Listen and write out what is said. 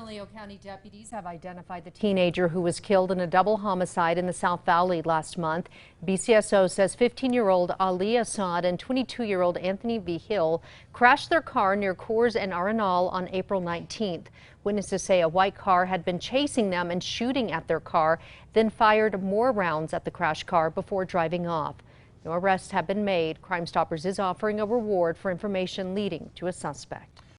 Bernalillo County deputies have identified the teenager who was killed in a double homicide in the South Valley last month. BCSO says 15-year-old Ali Assad and 22-year-old Anthony Vigil crashed their car near Coors and Arenal on April 19th. Witnesses say a white car had been chasing them and shooting at their car, then fired more rounds at the crashed car before driving off. No arrests have been made. Crime Stoppers is offering a reward for information leading to a suspect.